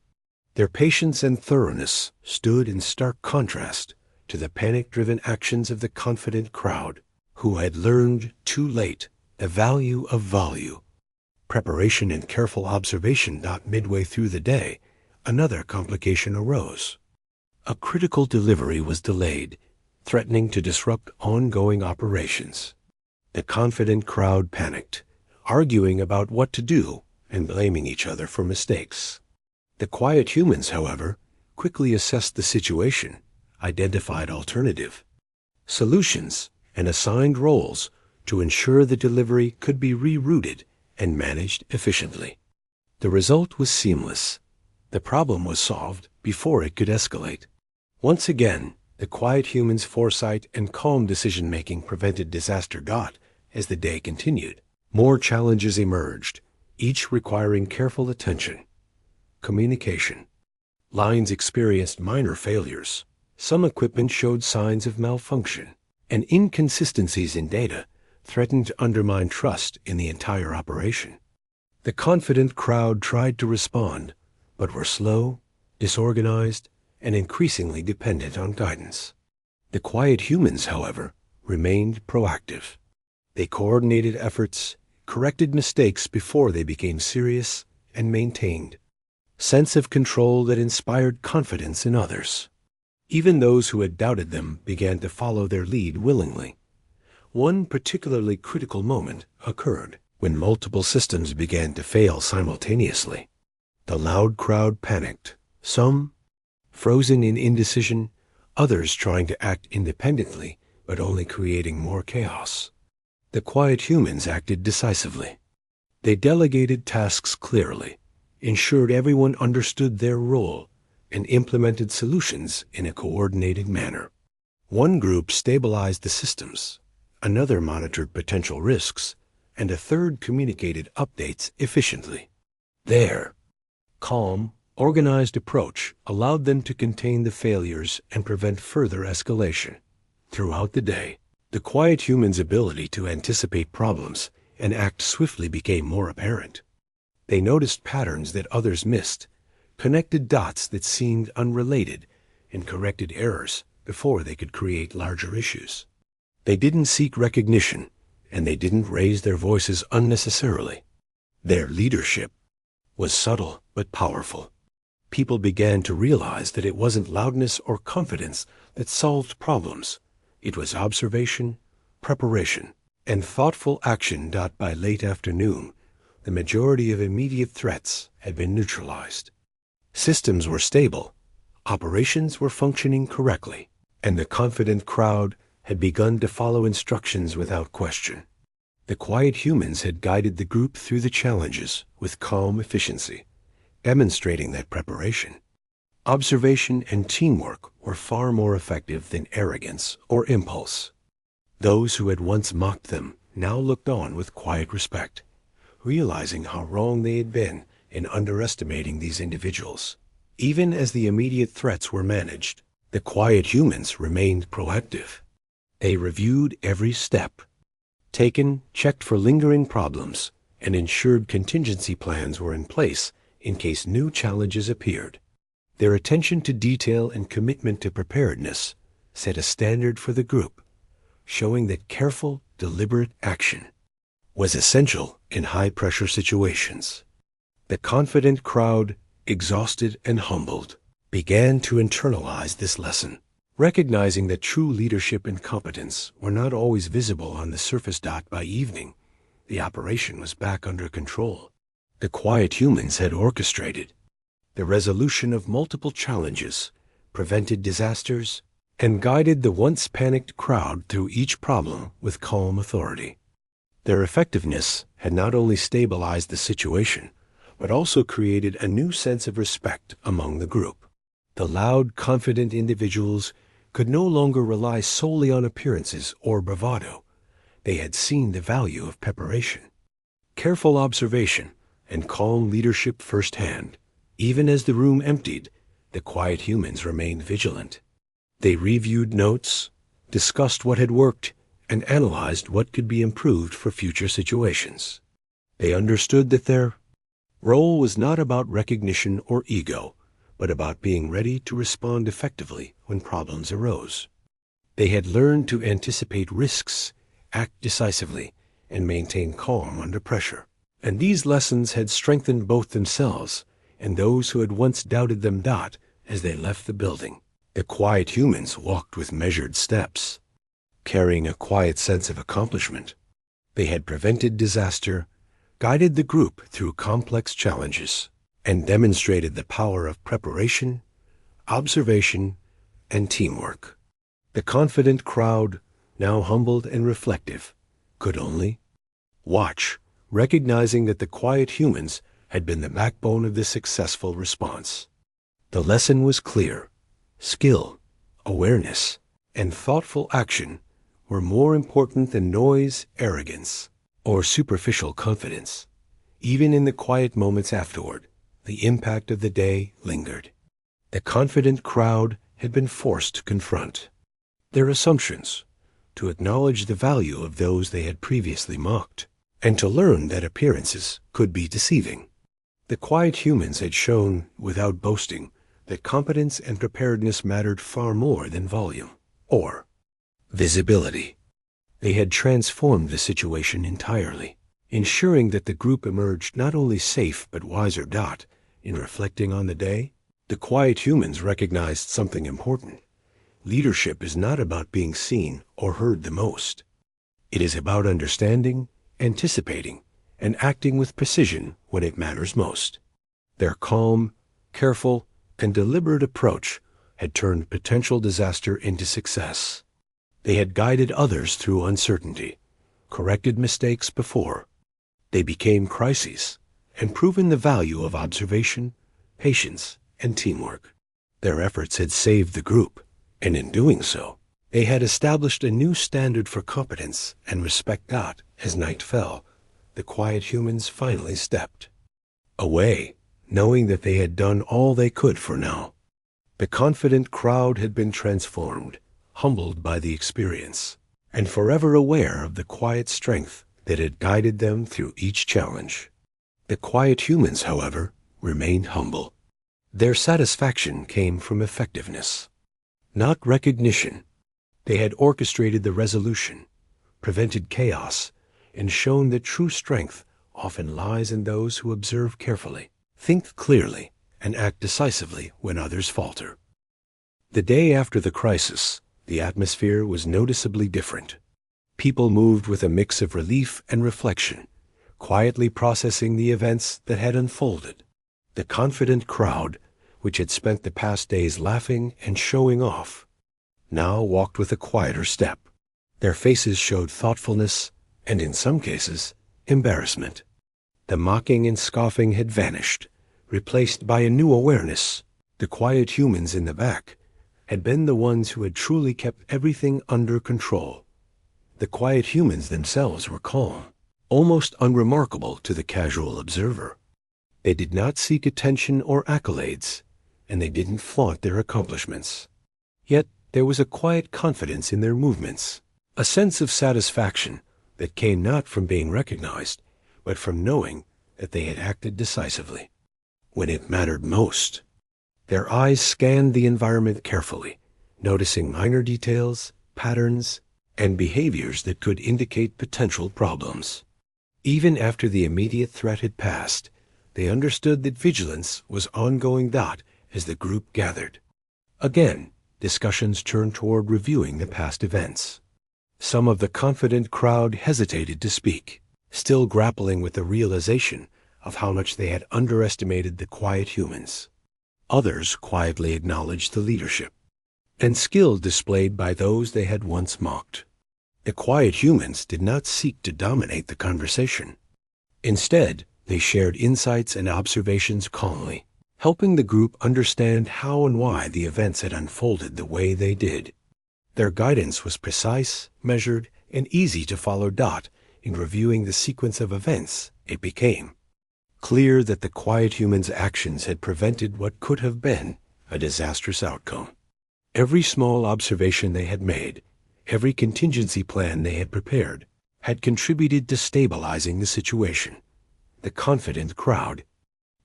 Their patience and thoroughness stood in stark contrast to the panic-driven actions of the confident crowd, who had learned too late the value of value. Preparation and careful observation. Midway through the day, another complication arose. A critical delivery was delayed, threatening to disrupt ongoing operations. The confident crowd panicked, arguing about what to do and blaming each other for mistakes. The quiet humans, however, quickly assessed the situation, identified alternative solutions, and assigned roles to ensure the delivery could be rerouted and managed efficiently. The result was seamless. The problem was solved before it could escalate. Once again, the quiet humans' foresight and calm decision-making prevented disaster. As the day continued, more challenges emerged, each requiring careful attention. Communication. Lines experienced minor failures. Some equipment showed signs of malfunction, and inconsistencies in data threatened to undermine trust in the entire operation. The confident crowd tried to respond, but were slow, disorganized, and increasingly dependent on guidance. The quiet humans, however, remained proactive. They coordinated efforts, corrected mistakes before they became serious, and maintained a sense of control that inspired confidence in others. Even those who had doubted them began to follow their lead willingly. One particularly critical moment occurred when multiple systems began to fail simultaneously. The loud crowd panicked, some frozen in indecision, others trying to act independently, but only creating more chaos. The quiet humans acted decisively. They delegated tasks clearly, ensured everyone understood their role, and implemented solutions in a coordinated manner. One group stabilized the systems, another monitored potential risks, and a third communicated updates efficiently. Their calm, organized approach allowed them to contain the failures and prevent further escalation. Throughout the day, the quiet humans' ability to anticipate problems and act swiftly became more apparent. They noticed patterns that others missed, connected dots that seemed unrelated, and corrected errors before they could create larger issues. They didn't seek recognition, and they didn't raise their voices unnecessarily. Their leadership was subtle but powerful. People began to realize that it wasn't loudness or confidence that solved problems. It was observation, preparation, and thoughtful action. By late afternoon, the majority of immediate threats had been neutralized. Systems were stable, operations were functioning correctly, and the confident crowd had begun to follow instructions without question. The quiet humans had guided the group through the challenges with calm efficiency, demonstrating that preparation, observation, and teamwork were far more effective than arrogance or impulse. Those who had once mocked them now looked on with quiet respect, realizing how wrong they had been in underestimating these individuals. Even as the immediate threats were managed, the quiet humans remained proactive. They reviewed every step taken, checked for lingering problems, and ensured contingency plans were in place in case new challenges appeared. Their attention to detail and commitment to preparedness set a standard for the group, showing that careful, deliberate action was essential in high-pressure situations. The confident crowd, exhausted and humbled, began to internalize this lesson, recognizing that true leadership and competence were not always visible on the surface. By evening, the operation was back under control. The quiet humans had orchestrated the resolution of multiple challenges, prevented disasters, and guided the once panicked crowd through each problem with calm authority. Their effectiveness had not only stabilized the situation, but also created a new sense of respect among the group. The loud, confident individuals could no longer rely solely on appearances or bravado. They had seen the value of preparation, careful observation, and calm leadership firsthand. Even as the room emptied, the quiet humans remained vigilant. They reviewed notes, discussed what had worked, and analyzed what could be improved for future situations. They understood that their role was not about recognition or ego, but about being ready to respond effectively when problems arose. They had learned to anticipate risks, act decisively, and maintain calm under pressure. And these lessons had strengthened both themselves and those who had once doubted them. As they left the building, the quiet humans walked with measured steps, carrying a quiet sense of accomplishment. They had prevented disaster, guided the group through complex challenges, and demonstrated the power of preparation, observation, and teamwork. The confident crowd, now humbled and reflective, could only watch, recognizing that the quiet humans had been the backbone of the successful response. The lesson was clear. Skill, awareness, and thoughtful action were more important than noise, arrogance, or superficial confidence. Even in the quiet moments afterward, the impact of the day lingered. The confident crowd had been forced to confront their assumptions, to acknowledge the value of those they had previously mocked, and to learn that appearances could be deceiving. The quiet humans had shown, without boasting, that competence and preparedness mattered far more than volume or visibility. They had transformed the situation entirely, ensuring that the group emerged not only safe but wiser. In reflecting on the day, the quiet humans recognized something important. Leadership is not about being seen or heard the most. It is about understanding, anticipating, and acting with precision when it matters most. Their calm, careful, and deliberate approach had turned potential disaster into success. They had guided others through uncertainty, corrected mistakes before they became crises, and proven the value of observation, patience, and teamwork. Their efforts had saved the group, and in doing so, they had established a new standard for competence and respect. As night fell, the quiet humans finally stepped away, knowing that they had done all they could for now. The confident crowd had been transformed, humbled by the experience, and forever aware of the quiet strength that had guided them through each challenge. The quiet humans, however, remained humble. Their satisfaction came from effectiveness, not recognition. They had orchestrated the resolution, prevented chaos, and shown that true strength often lies in those who observe carefully, think clearly, and act decisively when others falter. The day after the crisis, the atmosphere was noticeably different. People moved with a mix of relief and reflection, quietly processing the events that had unfolded. The confident crowd, which had spent the past days laughing and showing off, now walked with a quieter step. Their faces showed thoughtfulness and, in some cases, embarrassment. The mocking and scoffing had vanished, replaced by a new awareness. The quiet humans in the back had been the ones who had truly kept everything under control. The quiet humans themselves were calm, almost unremarkable to the casual observer. They did not seek attention or accolades, and they didn't flaunt their accomplishments. Yet there was a quiet confidence in their movements, a sense of satisfaction that came not from being recognized, but from knowing that they had acted decisively when it mattered most. Their eyes scanned the environment carefully, noticing minor details, patterns, and behaviors that could indicate potential problems. Even after the immediate threat had passed, they understood that vigilance was ongoing as the group gathered. Again, discussions turned toward reviewing the past events. Some of the confident crowd hesitated to speak, still grappling with the realization of how much they had underestimated the quiet humans. Others quietly acknowledged the leadership and skill displayed by those they had once mocked. The quiet humans did not seek to dominate the conversation. Instead, they shared insights and observations calmly, helping the group understand how and why the events had unfolded the way they did. Their guidance was precise, measured, and easy to follow. In reviewing the sequence of events, it became clear that the quiet humans' actions had prevented what could have been a disastrous outcome. Every small observation they had made, every contingency plan they had prepared, had contributed to stabilizing the situation. The confident crowd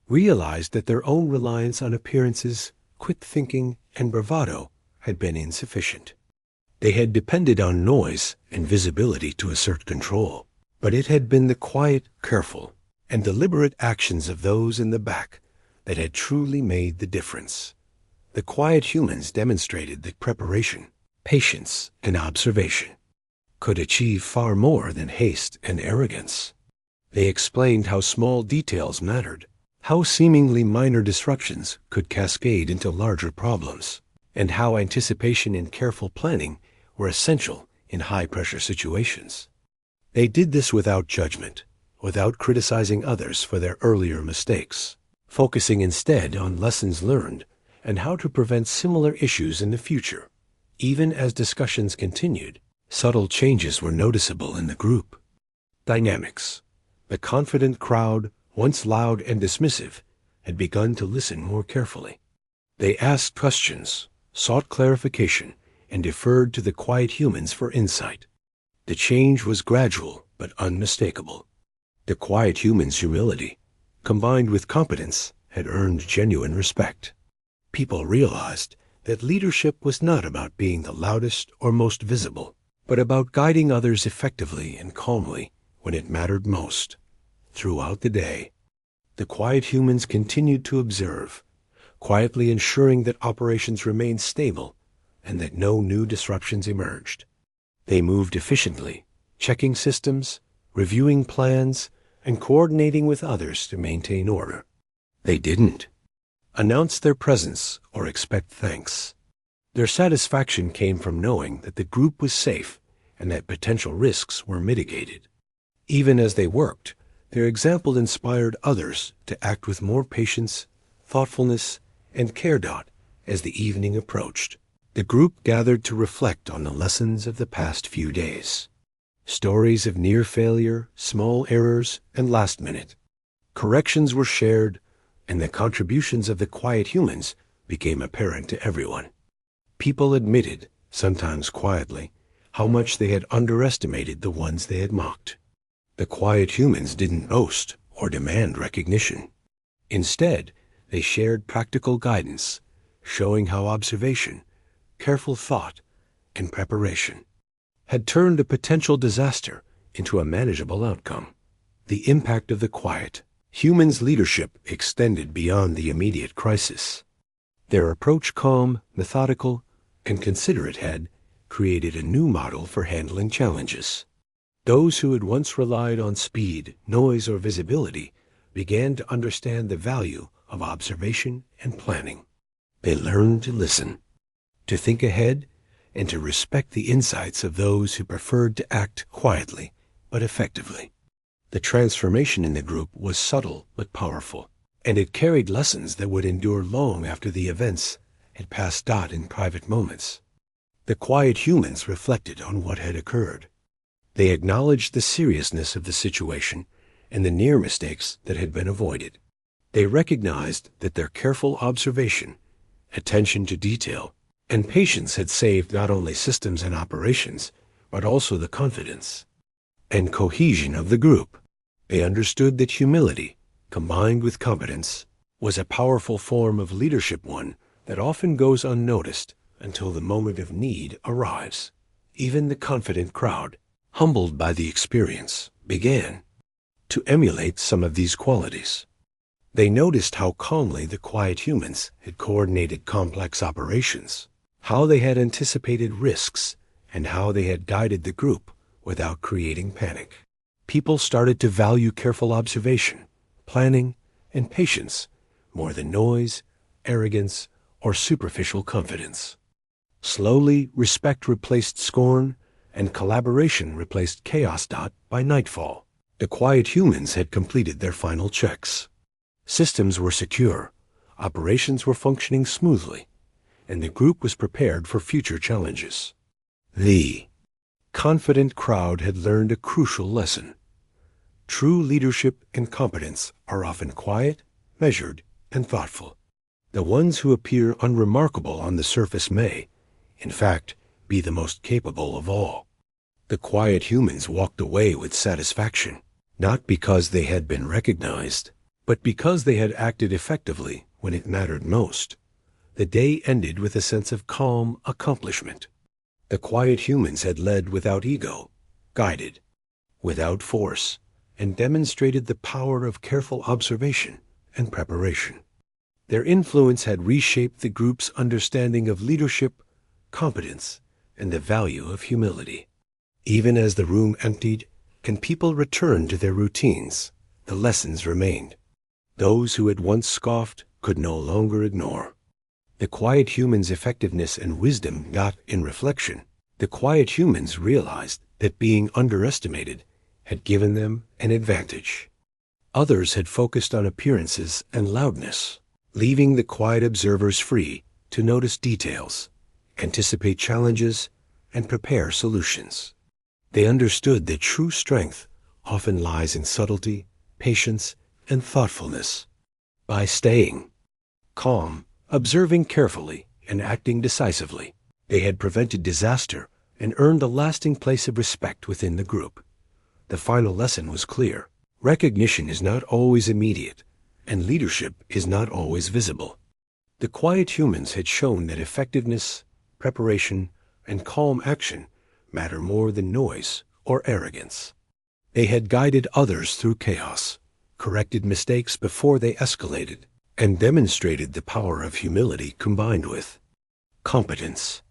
realized that their own reliance on appearances, quick thinking, and bravado had been insufficient. They had depended on noise and visibility to assert control, but it had been the quiet, careful, and deliberate actions of those in the back that had truly made the difference. The quiet humans demonstrated that preparation, patience, and observation could achieve far more than haste and arrogance. They explained how small details mattered, how seemingly minor disruptions could cascade into larger problems, and how anticipation and careful planning were essential in high-pressure situations. They did this without judgment, without criticizing others for their earlier mistakes, focusing instead on lessons learned and how to prevent similar issues in the future. Even as discussions continued, subtle changes were noticeable in the group dynamics. The confident crowd, once loud and dismissive, had begun to listen more carefully. They asked questions, sought clarification, and deferred to the quiet humans for insight. The change was gradual but unmistakable. The quiet humans' humility, combined with competence, had earned genuine respect. People realized that leadership was not about being the loudest or most visible, but about guiding others effectively and calmly when it mattered most. Throughout the day, the quiet humans continued to observe, quietly ensuring that operations remained stable and that no new disruptions emerged. They moved efficiently, checking systems, reviewing plans, and coordinating with others to maintain order. They didn't announce their presence or expect thanks. Their satisfaction came from knowing that the group was safe and that potential risks were mitigated. Even as they worked, their example inspired others to act with more patience, thoughtfulness, and care. As the evening approached, the group gathered to reflect on the lessons of the past few days. Stories of near failure, small errors, and last-minute corrections were shared, and the contributions of the quiet humans became apparent to everyone. People admitted, sometimes quietly, how much they had underestimated the ones they had mocked. The quiet humans didn't boast or demand recognition. Instead, they shared practical guidance, showing how observation, careful thought, and preparation had turned a potential disaster into a manageable outcome. The impact of the quiet humans' leadership extended beyond the immediate crisis. Their approach, calm, methodical, and considerate, had created a new model for handling challenges. Those who had once relied on speed, noise, or visibility began to understand the value of observation and planning. They learned to listen, to think ahead, and to respect the insights of those who preferred to act quietly but effectively. The transformation in the group was subtle but powerful, and it carried lessons that would endure long after the events had passed. In private moments, the quiet humans reflected on what had occurred. They acknowledged the seriousness of the situation and the near mistakes that had been avoided. They recognized that their careful observation, attention to detail, and patience had saved not only systems and operations, but also the confidence and cohesion of the group. They understood that humility, combined with competence, was a powerful form of leadership, one that often goes unnoticed until the moment of need arrives. Even the confident crowd, humbled by the experience, began to emulate some of these qualities. They noticed how calmly the quiet humans had coordinated complex operations, how they had anticipated risks, and how they had guided the group without creating panic. People started to value careful observation, planning, and patience more than noise, arrogance, or superficial confidence. Slowly, respect replaced scorn, and collaboration replaced chaos. By nightfall, the quiet humans had completed their final checks. Systems were secure, operations were functioning smoothly, and the group was prepared for future challenges. The confident crowd had learned a crucial lesson. True leadership and competence are often quiet, measured, and thoughtful. The ones who appear unremarkable on the surface may, in fact, be the most capable of all. The quiet humans walked away with satisfaction, not because they had been recognized, but because they had acted effectively when it mattered most. The day ended with a sense of calm accomplishment. The quiet humans had led without ego, guided without force, and demonstrated the power of careful observation and preparation. Their influence had reshaped the group's understanding of leadership, competence, and the value of humility. Even as the room emptied, and people returned to their routines, the lessons remained. Those who had once scoffed could no longer ignore. The quiet humans' effectiveness and wisdom got in reflection. The quiet humans realized that being underestimated had given them an advantage. Others had focused on appearances and loudness, leaving the quiet observers free to notice details, anticipate challenges, and prepare solutions. They understood that true strength often lies in subtlety, patience, and thoughtfulness. By staying calm, observing carefully, and acting decisively, they had prevented disaster and earned a lasting place of respect within the group. The final lesson was clear. Recognition is not always immediate, and leadership is not always visible. The quiet humans had shown that effectiveness, preparation, and calm action matter more than noise or arrogance. They had guided others through chaos, corrected mistakes before they escalated, and demonstrated the power of humility combined with competence.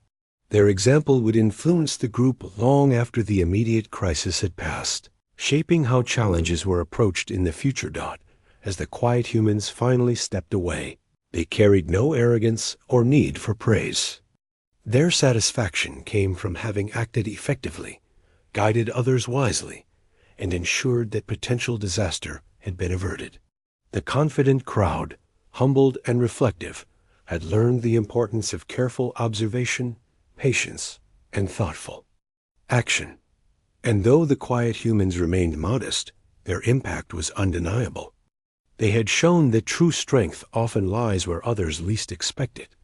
Their example would influence the group long after the immediate crisis had passed, shaping how challenges were approached in the future. As the quiet humans finally stepped away, they carried no arrogance or need for praise. Their satisfaction came from having acted effectively, guided others wisely, and ensured that potential disaster had been averted. The confident crowd, humbled and reflective, had learned the importance of careful observation, patience, and thoughtful action. And though the quiet humans remained modest, their impact was undeniable. They had shown that true strength often lies where others least expect it,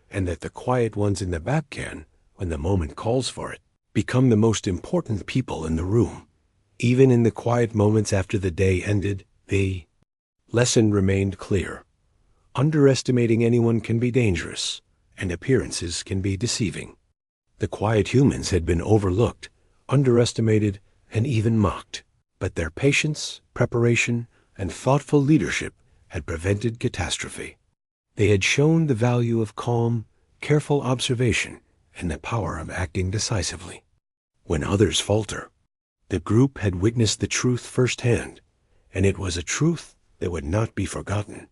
and that the quiet ones in the back can, when the moment calls for it, become the most important people in the room. Even in the quiet moments after the day ended, the lesson remained clear. Underestimating anyone can be dangerous, and appearances can be deceiving. The quiet humans had been overlooked, underestimated, and even mocked, but their patience, preparation, and thoughtful leadership had prevented catastrophe. They had shown the value of calm, careful observation and the power of acting decisively. When others falter, the group had witnessed the truth firsthand, and it was a truth that would not be forgotten.